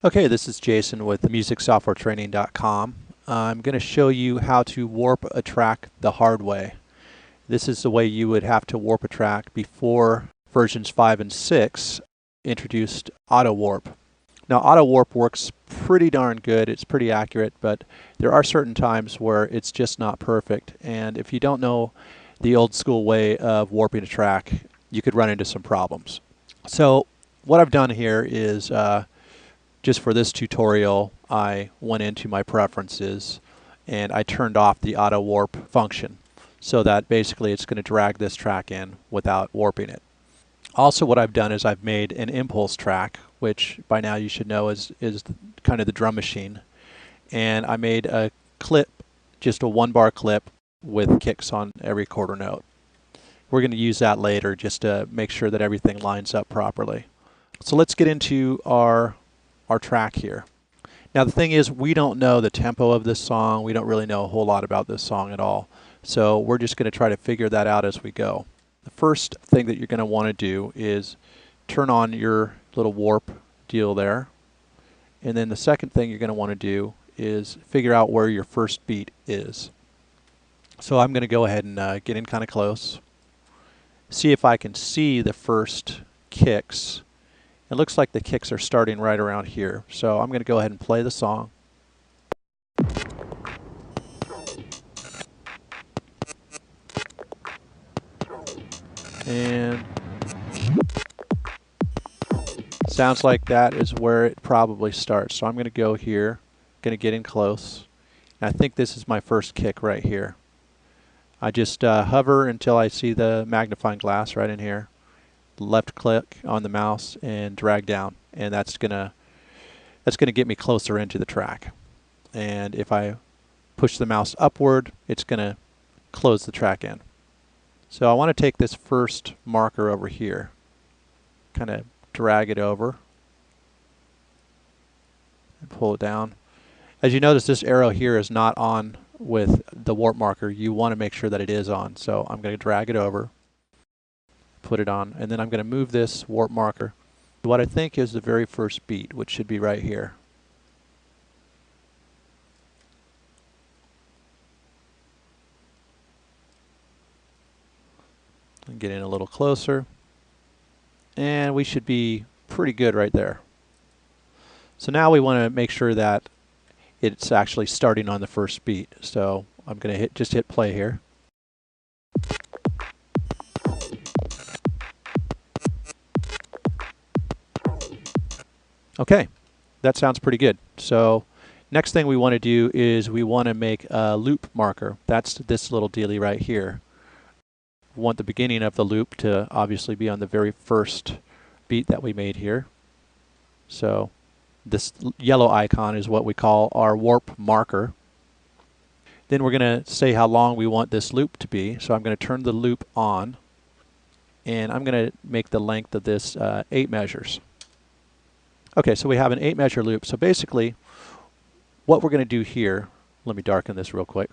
Okay, this is Jason with musicsoftwaretraining.com. I'm going to show you how to warp a track the hard way. This is the way you would have to warp a track before versions 5 and 6 introduced auto warp. Now auto warp works pretty darn good, it's pretty accurate, but there are certain times where it's just not perfect, and if you don't know the old school way of warping a track, you could run into some problems. So what I've done here is just for this tutorial, I went into my preferences and I turned off the auto warp function so that basically it's going to drag this track in without warping it. Also, what I've done is I've made an impulse track, which by now you should know is kind of the drum machine. And I made a clip, just a 1-bar clip with kicks on every quarter note. We're going to use that later just to make sure that everything lines up properly. So let's get into our track here. Now the thing is, we don't know the tempo of this song. We don't really know a whole lot about this song at all. So we're just going to try to figure that out as we go. The first thing that you're going to want to do is turn on your little warp deal there. And then the second thing you're going to want to do is figure out where your first beat is. So I'm going to go ahead and get in kind of close. See if I can see the first kicks. It looks like the kicks are starting right around here. So I'm going to go ahead and play the song. And sounds like that is where it probably starts. So I'm going to go here, going to get in close. And I think this is my first kick right here. I just hover until I see the magnifying glass right in here. Left click on the mouse and drag down, and that's gonna get me closer into the track. And if I push the mouse upward, it's gonna close the track in. So I want to take this first marker over here, kind of drag it over and pull it down. As you notice, this arrow here is not on with the warp marker. You want to make sure that it is on. So I'm going to drag it over, put it on, and then I'm going to move this warp marker to what I think is the very first beat, which should be right here. And get in a little closer, and we should be pretty good right there. So now we want to make sure that it's actually starting on the first beat. So I'm going to just hit play here. Okay, that sounds pretty good. So next thing we want to do is we want to make a loop marker. That's this little dealie right here. We want the beginning of the loop to obviously be on the very first beat that we made here. So this yellow icon is what we call our warp marker. Then we're going to say how long we want this loop to be. So I'm going to turn the loop on, and I'm going to make the length of this 8 measures. Okay, so we have an 8-measure loop. So basically, what we're going to do here, let me darken this real quick,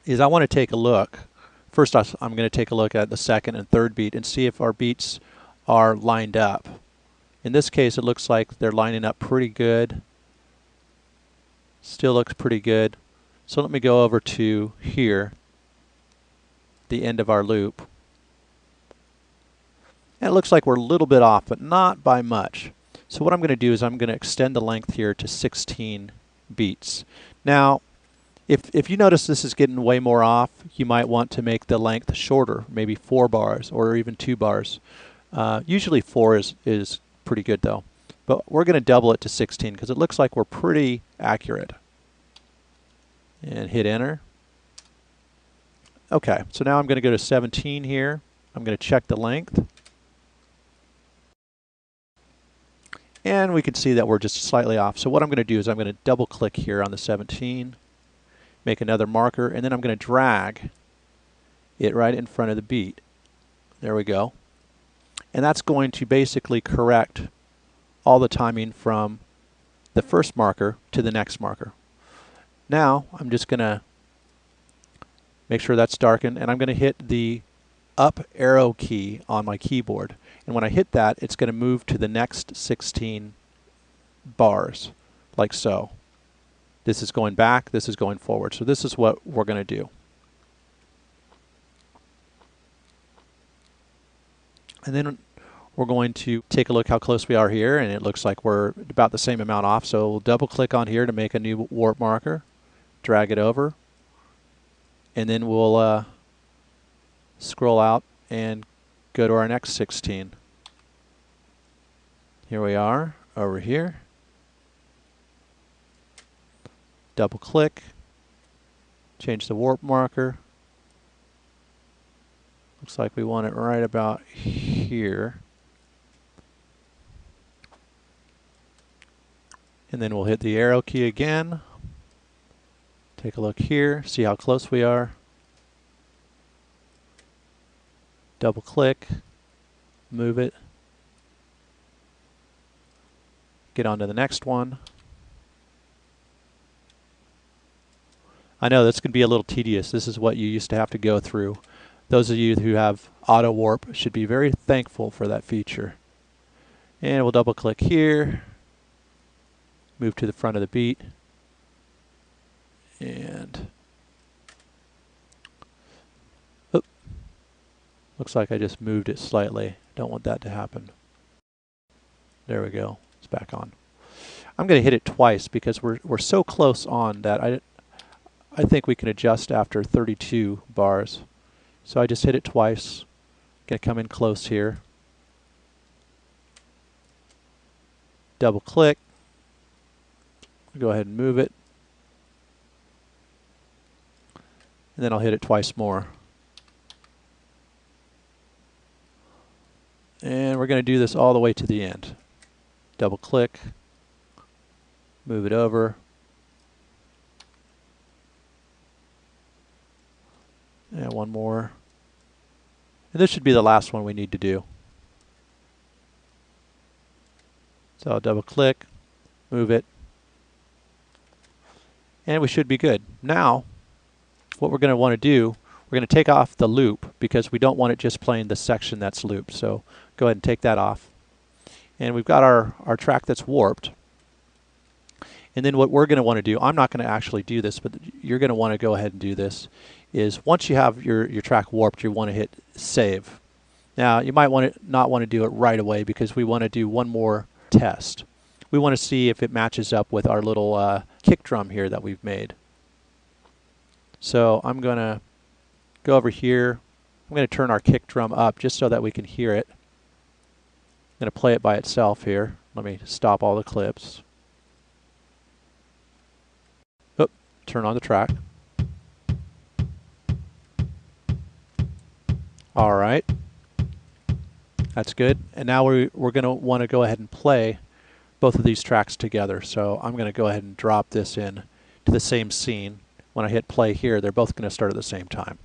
is I want to take a look. First, I'm going to take a look at the second and third beat and see if our beats are lined up. In this case, it looks like they're lining up pretty good. Still looks pretty good. So let me go over to here, the end of our loop. And it looks like we're a little bit off, but not by much. So what I'm going to do is I'm going to extend the length here to 16 beats. Now, if you notice this is getting way more off, you might want to make the length shorter, maybe 4 bars or even 2 bars. Usually 4 is pretty good though. But we're going to double it to 16 because it looks like we're pretty accurate. And hit enter. Okay, so now I'm going to go to 17 here. I'm going to check the length. And we can see that we're just slightly off. So what I'm going to do is I'm going to double click here on the 17, make another marker, and then I'm going to drag it right in front of the beat. There we go. And that's going to basically correct all the timing from the first marker to the next marker. Now I'm just going to make sure that's darkened, and I'm going to hit the up arrow key on my keyboard. And when I hit that, it's going to move to the next 16 bars, like so. This is going back, this is going forward. So this is what we're going to do. And then we're going to take a look how close we are here, and it looks like we're about the same amount off. So we'll double click on here to make a new warp marker, drag it over, and then we'll scroll out and go to our next 16. Here we are over here. Double click, change the warp marker. Looks like we want it right about here. And then we'll hit the arrow key again. Take a look here, see how close we are. Double click, move it. Get on to the next one. I know this can be a little tedious. This is what you used to have to go through. Those of you who have auto warp should be very thankful for that feature. And we'll double click here, move to the front of the beat, and looks like I just moved it slightly. Don't want that to happen. There we go. It's back on. I'm going to hit it twice because we're so close on that I think we can adjust after 32 bars. So I just hit it twice. Going to come in close here. Double click. Go ahead and move it. And then I'll hit it twice more. And we're going to do this all the way to the end. Double click. Move it over. And one more. And this should be the last one we need to do. So I'll double click, move it, and we should be good. Now, what we're going to want to do, we're going to take off the loop because we don't want it just playing the section that's looped. So go ahead and take that off. And we've got our track that's warped. And then what we're going to want to do, I'm not going to actually do this, but you're going to want to go ahead and do this, is once you have your track warped, you want to hit save. Now, you might not want to do it right away because we want to do one more test. We want to see if it matches up with our little kick drum here that we've made. So I'm going to go over here. I'm going to turn our kick drum up just so that we can hear it. I'm going to play it by itself here. Let me stop all the clips. Oop, turn on the track. All right. That's good. And now we're going to want to go ahead and play both of these tracks together. So I'm going to go ahead and drop this in to the same scene. When I hit play here, they're both going to start at the same time.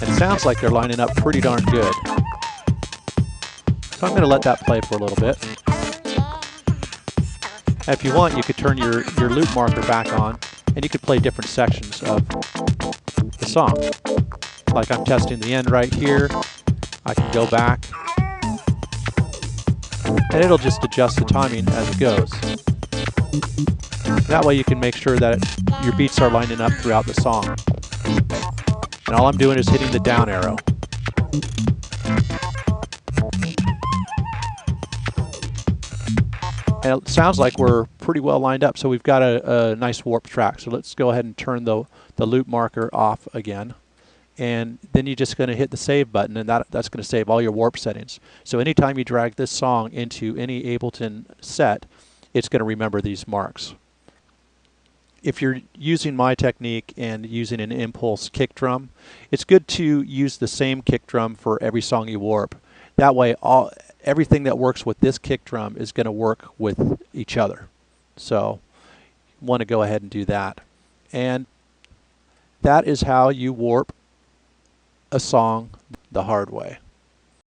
And it sounds like they're lining up pretty darn good. So I'm going to let that play for a little bit. And if you want, you could turn your loop marker back on, and you could play different sections of the song. Like I'm testing the end right here. I can go back, and it'll just adjust the timing as it goes. That way you can make sure that your beats are lining up throughout the song. And all I'm doing is hitting the down arrow. And it sounds like we're pretty well lined up, so we've got a nice warp track. So let's go ahead and turn the loop marker off again. And then you're just going to hit the save button, and that's going to save all your warp settings. So anytime you drag this song into any Ableton set, it's going to remember these marks. If you're using my technique and using an impulse kick drum, it's good to use the same kick drum for every song you warp. That way, everything that works with this kick drum is going to work with each other. So you want to go ahead and do that. And that is how you warp a song the hard way.